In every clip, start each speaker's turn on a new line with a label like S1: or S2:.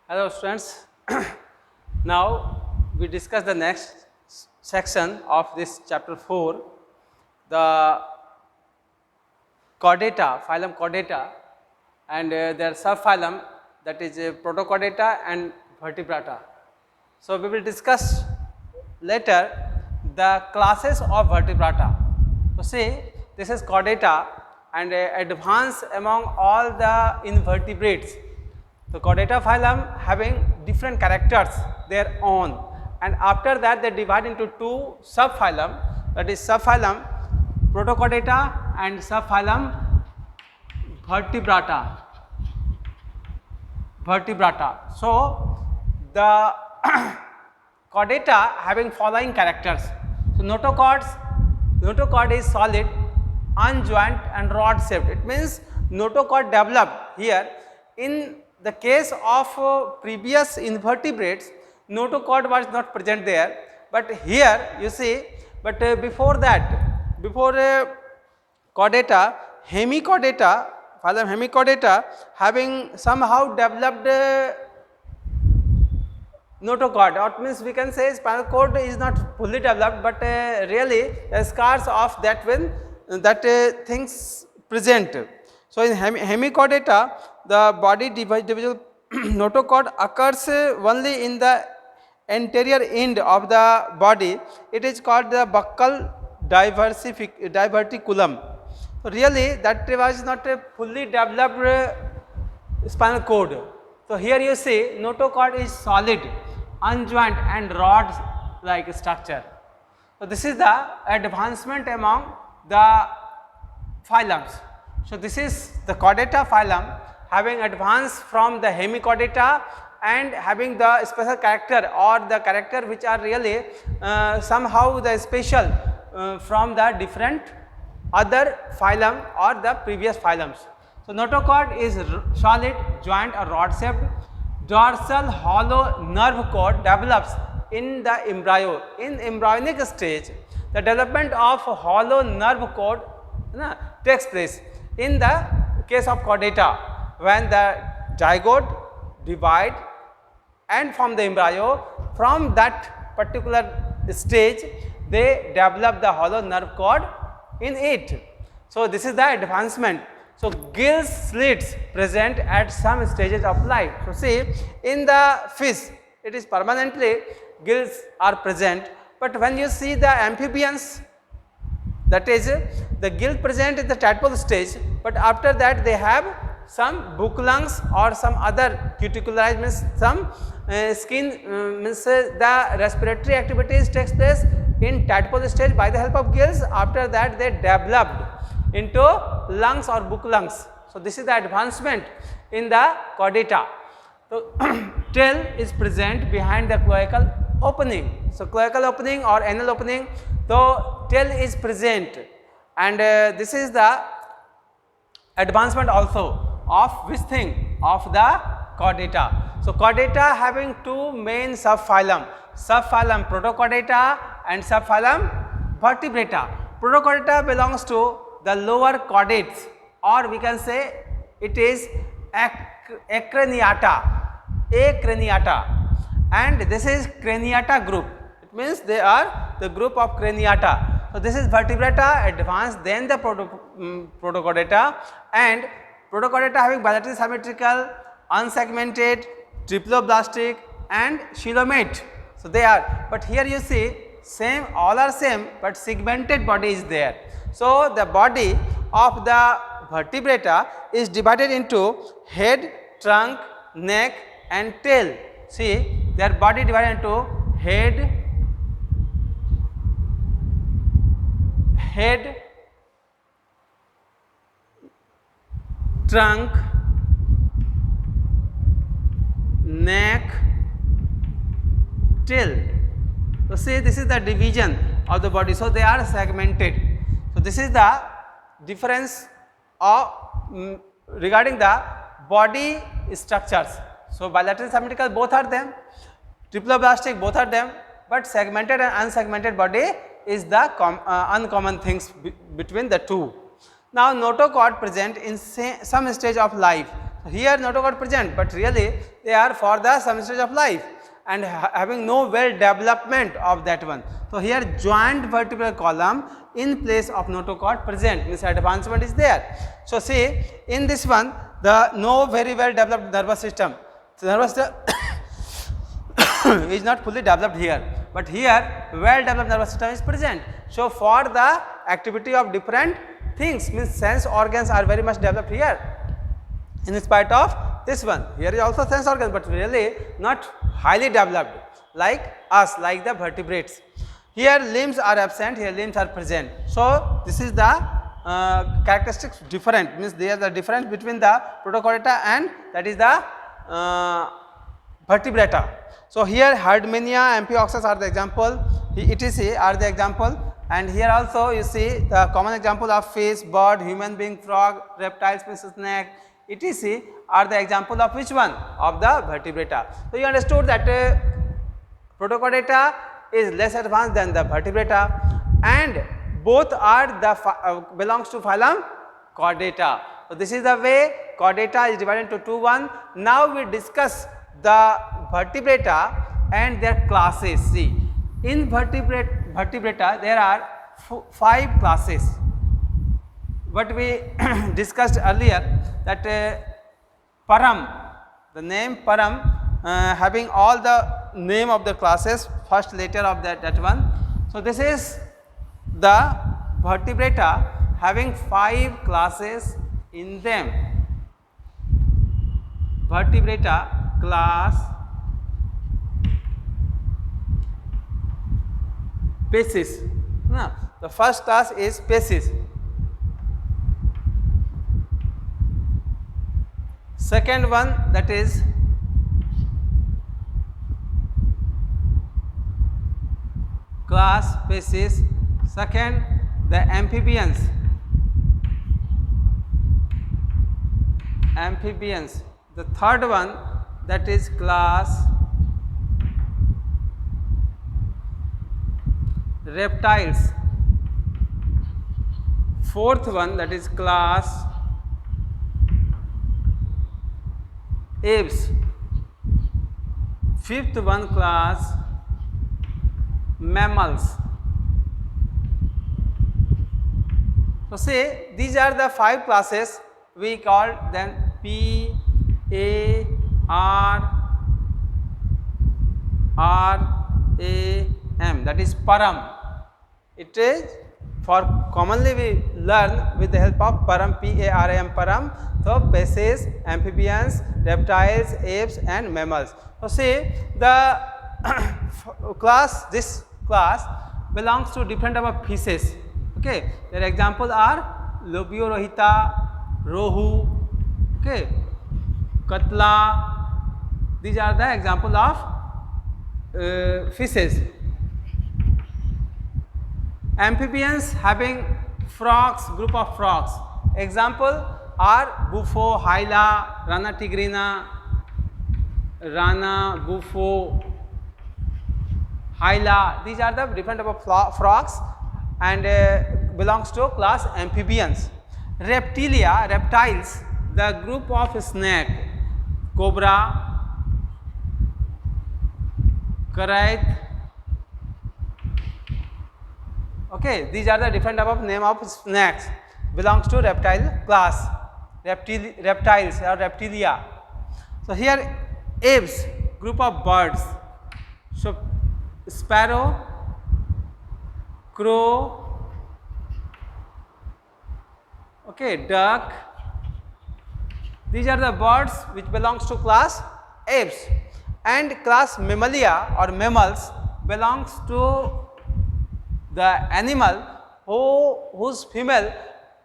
S1: Hello students. Now we discuss the next section of this chapter 4, the chordata, phylum chordata, and their subphylum, that is Protochordata and Vertebrata. So we will discuss later the classes of Vertebrata. So see, this is chordata and advanced among all the invertebrates. So chordata phylum having different characters their own, and after that they divide into two subphylum, that is subphylum Protochordata and subphylum Vertebrata. So the chordata having following characters. So notochord is solid, unjoined and rod shaped. It means notochord developed here. In the case of previous invertebrates, notochord was not present there, but here you see, but before that, before chordata, hemichordata, phylum hemichordata having somehow developed notochord, or means we can say spinal cord is not fully developed, but really the scars of that when that things present. So in hemichordata, the body division notochord occurs only in the anterior end of the body. It is called the buccal diverticulum. So really that was not a fully developed spinal cord. So here you see notochord is solid, unjoined and rod like structure. So this is the advancement among the phylums. So this is the chordata phylum having advanced from the hemichordata and having the special character or the character which are really somehow the special from the different other phylum or the previous phylums. So notochord is solid, joint or rod shaped. Dorsal hollow nerve cord develops in the embryo. In embryonic stage, the development of hollow nerve cord takes place. In the case of chordata, when the zygote divide and form the embryo, from that particular stage they develop the hollow nerve cord in it. So this is the advancement. So gill slits present at some stages of life. So see, in the fish it is permanently gills are present, but when you see the amphibians, that is the gill present in the tadpole stage, but after that they have some book lungs or some other cuticularized, means some skin means the respiratory activities takes place in tadpole stage by the help of gills. After that they developed into lungs or book lungs. So this is the advancement in the chordata. So tail is present behind the cloacal opening. So cloacal opening or anal opening, so tail is present, and this is the advancement also of which thing, of the chordata. So chordata having two main subphylum, subphylum Protochordata and subphylum Vertebrata. Protochordata belongs to the lower chordates, or we can say it is acraniata, and this is craniata group. It means they are the group of craniata. So this is Vertebrata advanced, then the Protochordata, and Protochordata having bilateral symmetrical, unsegmented, triploblastic and coelomate. So they are, but here you see same, all are same, but segmented body is there. So the body of the Vertebrata is divided into head, trunk, neck and tail. See, their body divided into head, trunk, neck, tail. So see, this is the division of the body. So they are segmented. So this is the difference of regarding the body structures. So bilateral symmetrical both are them, triploblastic both are them, but segmented and unsegmented body is the uncommon things between the two. Now notochord present in some stage of life. Here notochord present, but really they are for the some stage of life and having no well development of that one. So here joint vertebral column in place of notochord present, means advancement is there. So see in this one the no very well developed nervous system. So nervous system is not fully developed here, but here well developed nervous system is present. So for the activity of different things, means sense organs are very much developed here in spite of this one. Here is also sense organs, but really not highly developed like us, like the vertebrates. Here limbs are absent, here limbs are present. So this is the characteristics different, means there is the difference between the Protochordata and that is the vertebrata. So here Herdmania, Amphioxus are the example, etc. are the example, and here also you see the common example of fish, bird, human being, frog, reptile species, snake, etc. are the example of which one? Of the vertebrata. So you understood that Protochordata is less advanced than the vertebrata, and both are the belongs to phylum Chordata. So this is the way Chordata is divided into 2 1. Now we discuss the vertebrata and their classes. See, in vertebrata there are 5 classes. What we discussed earlier, that Param, the name Param having all the name of the classes, first letter of that one. So this is the vertebrata having 5 classes in them. Vertebrata class species. The first class is species. Second one, that is class species. Second, the amphibians. Amphibians. The third one, that is class reptiles. Fourth one, that is class apes. Fifth one, class mammals. So say these are the 5 classes, we call them P A R A M, that is Param. It is for commonly we learn with the help of Param, P-A-R-A-M, Param. So species, amphibians, reptiles, apes and mammals. So see the class, this class belongs to different type of fishes. Okay, their examples are Lobiorohita, Rohu, okay, Katla. These are the example of fishes. Amphibians having frogs, group of frogs. Example are Bufo, Hyla, Rana tigrina, Rana, Bufo, Hyla. These are the different type of frogs and belongs to class amphibians. Reptilia, reptiles, the group of snake, cobra, karaite. Okay, these are the different type of name of snakes, belongs to reptile class, reptiles or reptilia. So here apes, group of birds. So sparrow, crow, okay, duck. These are the birds which belongs to class apes, and class mammalia or mammals belongs to the animal whose female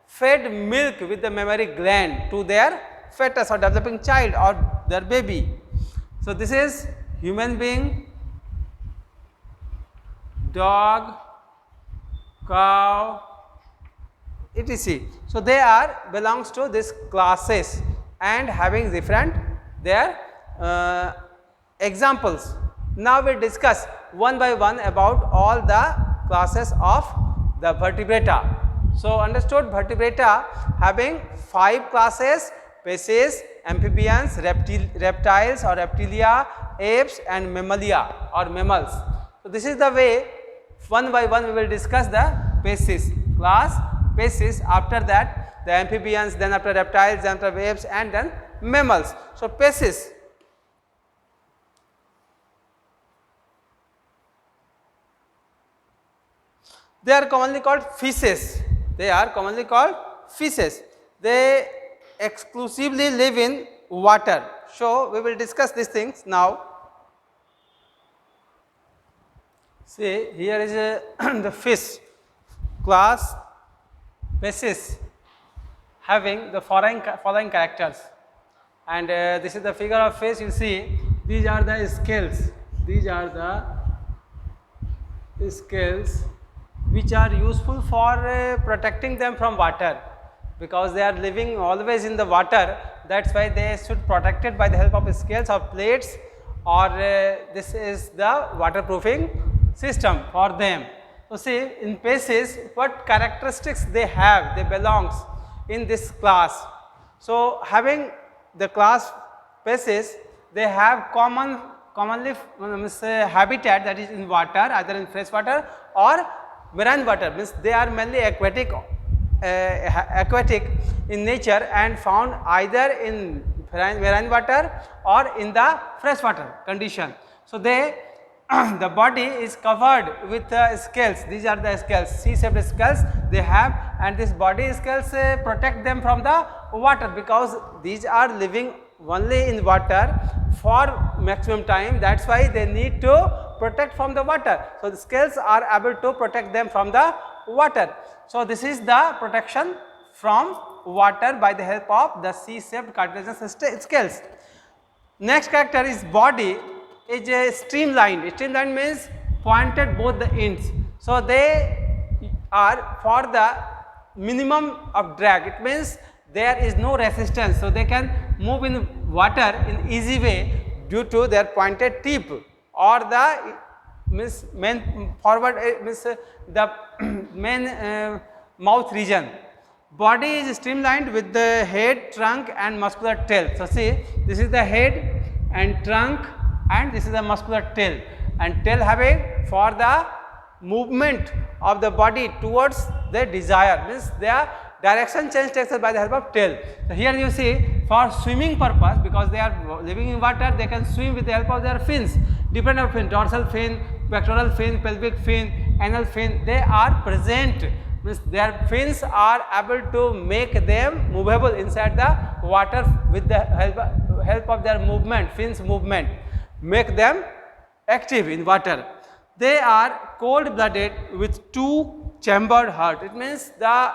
S1: fed milk with the mammary gland to their fetus or developing child or their baby. So this is human being, dog, cow, etc. So they are belongs to these classes and having different their examples. Now we discuss one by one about all the classes of the vertebrata. So understood, vertebrata having 5 classes: species, amphibians, reptiles or reptilia, apes and mammalia or mammals. So, this is the way one by one we will discuss the species, class, species, after that the amphibians, then after reptiles, then after apes and then mammals. So, species. They are commonly called fishes. They are commonly called fishes. They exclusively live in water. So, we will discuss these things now. See, here is the fish class species having the following characters, and this is the figure of fish. You see, these are the scales. These are the scales which are useful for protecting them from water, because they are living always in the water. That is why they should protected by the help of scales or plates, or this is the waterproofing system for them. So, see, in species what characteristics they have, they belongs in this class. So, having the class species, they have commonly habitat, that is in water, either in fresh water or marine water, means they are mainly aquatic in nature and found either in marine water or in the fresh water condition. So, they the body is covered with scales. These are the scales, C-shaped scales they have, and this body scales protect them from the water, because these are living only in water for maximum time. That is why they need to protect from the water. So, the scales are able to protect them from the water. So, this is the protection from water by the help of the C-shaped cartilaginous scales. Next character is body is a streamlined. Streamlined means pointed both the ends. So, they are for the minimum of drag. It means there is no resistance. So, they can move in water in easy way due to their pointed tip, or the means main forward means the main mouth region. Body is streamlined with the head, trunk and muscular tail. So, see, this is the head and trunk, and this is the muscular tail, and tail having for the movement of the body towards the desire, means their direction change takes place by the help of tail. So, here you see, for swimming purpose, because they are living in water, they can swim with the help of their fins, different of fin, dorsal fin, pectoral fin, pelvic fin, anal fin, they are present, means their fins are able to make them movable inside the water with the help of their movement, fins movement, make them active in water. They are cold blooded with 2 chambered heart. It means the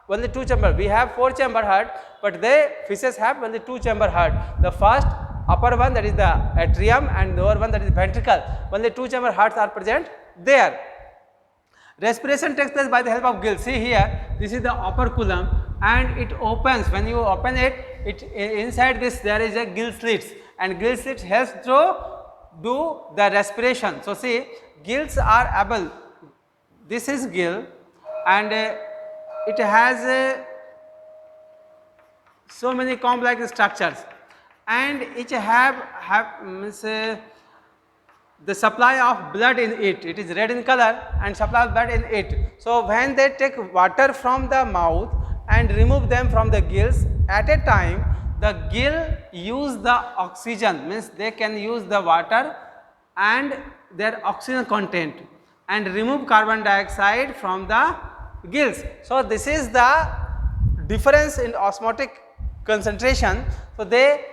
S1: only 2 chamber. We have 4 chamber heart, but they fishes have only 2 chamber heart. The first upper one, that is the atrium, and the lower one, that is ventricle. Only 2 chamber hearts are present there. Respiration takes place by the help of gills. See here, this is the operculum, and it opens. When you open it, inside this there is a gill slits, and gill slits helps to do the respiration. So, see, gills are able, this is gill, and it has so many complex structures, and each have means the supply of blood in it. It is red in color and supply of blood in it. So, when they take water from the mouth and remove them from the gills, at a time the gill use the oxygen, means they can use the water and their oxygen content and remove carbon dioxide from the gills. So, this is the difference in osmotic concentration. So, they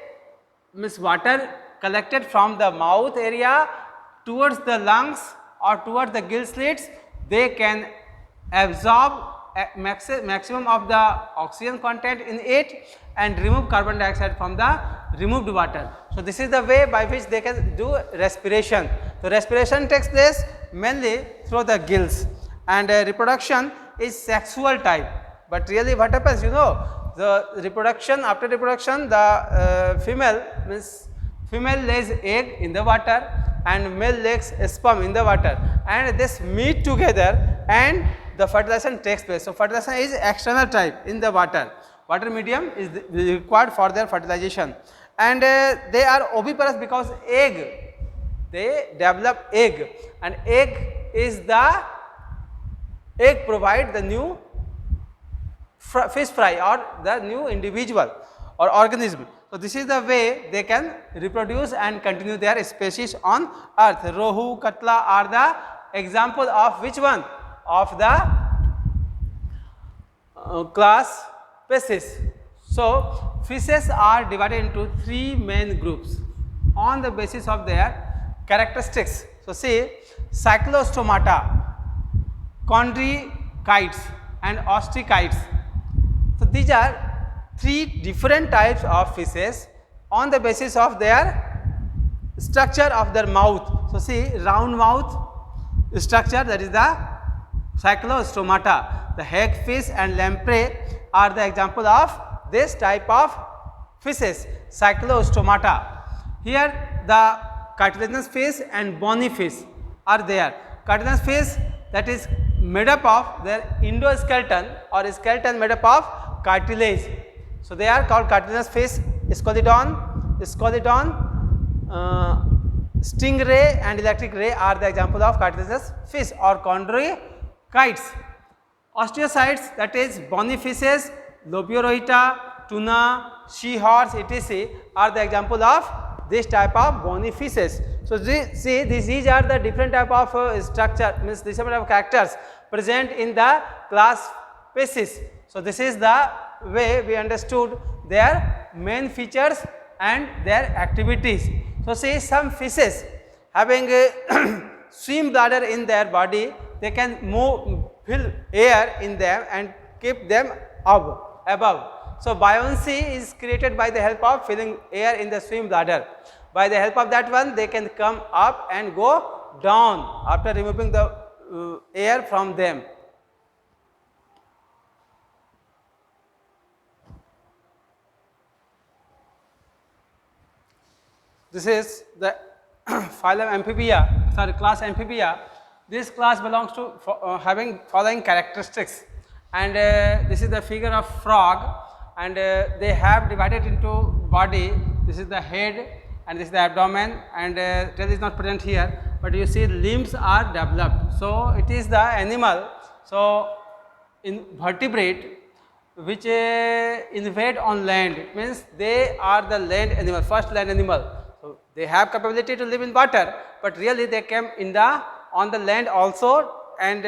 S1: means water collected from the mouth area towards the lungs or towards the gill slits, they can absorb maximum of the oxygen content in it and remove carbon dioxide from the removed water. So, this is the way by which they can do respiration. So, respiration takes place mainly through the gills, and reproduction is sexual type, but really what happens, you know, the reproduction, after reproduction the female lays egg in the water and male lays sperm in the water, and this meet together and the fertilization takes place. So, fertilization is external type in the water, water medium is required for their fertilization. And they are oviparous because egg, they develop egg, and egg is the egg provide the new fish fry or the new individual or organism. So, this is the way they can reproduce and continue their species on earth. Rohu, Katla are the example of which one? Of the class species. So, fishes are divided into three main groups on the basis of their characteristics. So, see Cyclostomata, chondrichites and osteichites. So, these are three different types of fishes on the basis of their structure of their mouth. So, see round mouth structure, that is the Cyclostomata. The hagfish and lamprey are the example of this type of fishes, Cyclostomata. Here the cartilaginous fish and bony fish are there. Cartilaginous fish, that is made up of their endoskeleton or skeleton made up of cartilage. So, they are called cartilaginous fish. Scoliodon, stingray and electric ray are the example of cartilaginous fish or chondrichites. Osteocytes, that is bony fishes, Lobiorhita, tuna, seahorse, etc. are the example of this type of bony fishes. So, see these are the different type of structure, means this type of characters present in the class species. So, this is the way we understood their main features and their activities. So, see some fishes having a swim bladder in their body, they can fill air in them and keep them above. So, buoyancy is created by the help of filling air in the swim bladder. By the help of that one, they can come up and go down after removing the air from them. This is the phylum Amphibia, class Amphibia. This class belongs to having following characteristics, and this is the figure of frog, and they have divided into body. This is the head and this is the abdomen, and tail is not present here, but you see limbs are developed. So, it is the animal. So, in vertebrate which invade on land, it means they are the land animal, first land animal. So, they have capability to live in water, but really they came in on the land also and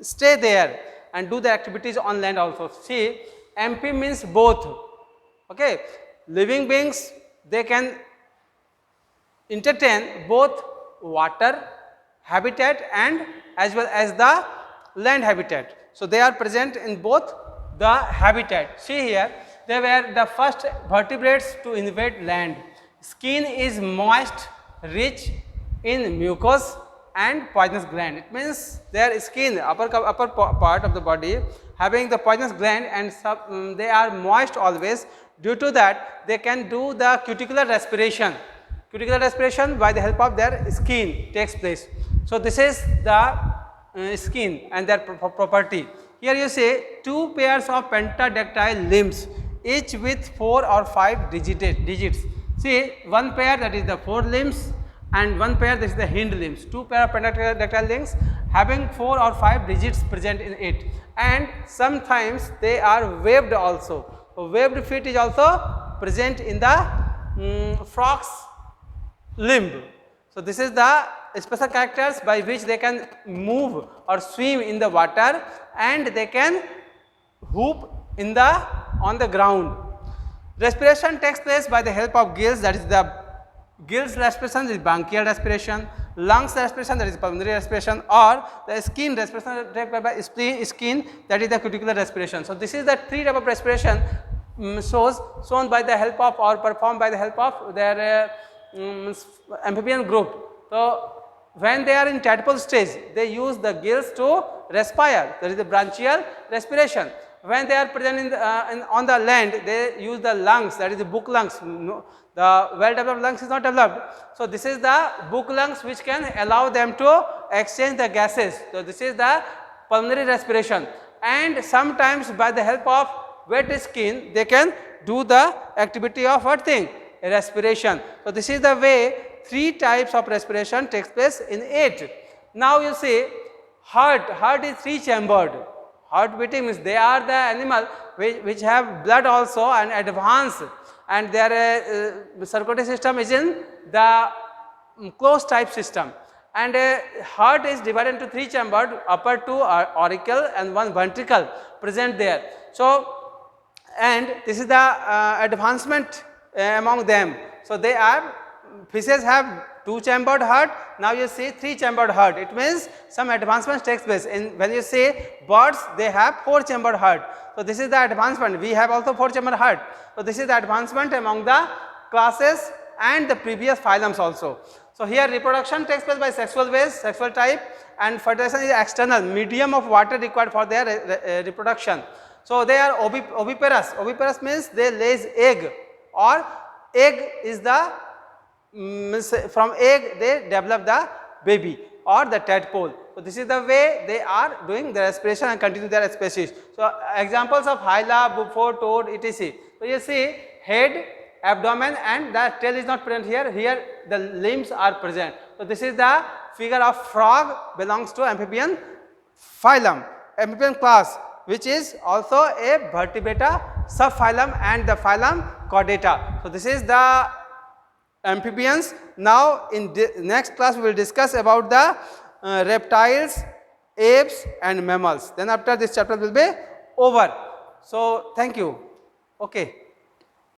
S1: stay there and do the activities on land also. See, MP means both. Okay, living beings, they can entertain both water habitat and as well as the land habitat. So, they are present in both the habitat. See here, they were the first vertebrates to invade land. Skin is moist, rich in mucus and poisonous gland. It means their skin, upper part of the body having the poisonous gland, and they are moist always. Due to that, they can do the cuticular respiration. Cuticular respiration by the help of their skin takes place. So, this is the skin and their property. Here you say two pairs of pentadactyl limbs, each with 4 or 5 digits. See, one pair, that is the 4 limbs, and one pair, this is the hind limbs. Two pair of pentadactyl limbs having 4 or 5 digits present in it, and sometimes they are waved also. So, waved feet is also present in the frog's limb. So, this is the special characters by which they can move or swim in the water, and they can hoop on the ground. Respiration takes place by the help of gills, that is the gills respiration is bronchial respiration, lungs respiration, that is pulmonary respiration, or the skin respiration taken by skin, that is the cuticular respiration. So, this is the 3 type of respiration shown by the help of or performed by the help of their amphibian group. So, when they are in tadpole stage, they use the gills to respire, that is the bronchial respiration. When they are present on the land, they use the lungs, that is the book lungs. No, the well developed lungs is not developed. So, this is the book lungs which can allow them to exchange the gases. So, this is the pulmonary respiration, and sometimes by the help of wet skin, they can do the activity of what thing? Respiration. So this is the way 3 types of respiration takes place in it. Now you see, heart is 3 chambered. Heart beating means they are the animal which have blood also and advanced, and their circulatory system is in the closed type system, and heart is divided into 3 chambered, upper 2 auricle and 1 ventricle present there. So, and this is the advancement among them. So they are, fishes have 2 chambered heart, now you see 3 chambered heart. It means some advancement takes place. In when you say birds, they have 4 chambered heart. So this is the advancement. We have also 4 chambered heart. So this is the advancement among the classes and the previous phylums also. So here reproduction takes place by sexual ways, sexual type, and fertilization is external medium of water required for their reproduction. So they are oviparous. Oviparous means they lays egg, or egg is the from egg they develop the baby or the tadpole. So this is the way they are doing the respiration and continue their species. So examples of hyla, bufo, toad, etc. So you see head, abdomen, and the tail is not present here. Here the limbs are present. So this is the figure of frog, belongs to amphibian phylum, amphibian class, which is also a vertebrata subphylum and the phylum Chordata. So this is the amphibians. Now in the next class we will discuss about the reptiles, apes and mammals. Then after this chapter will be over. So thank you. Okay.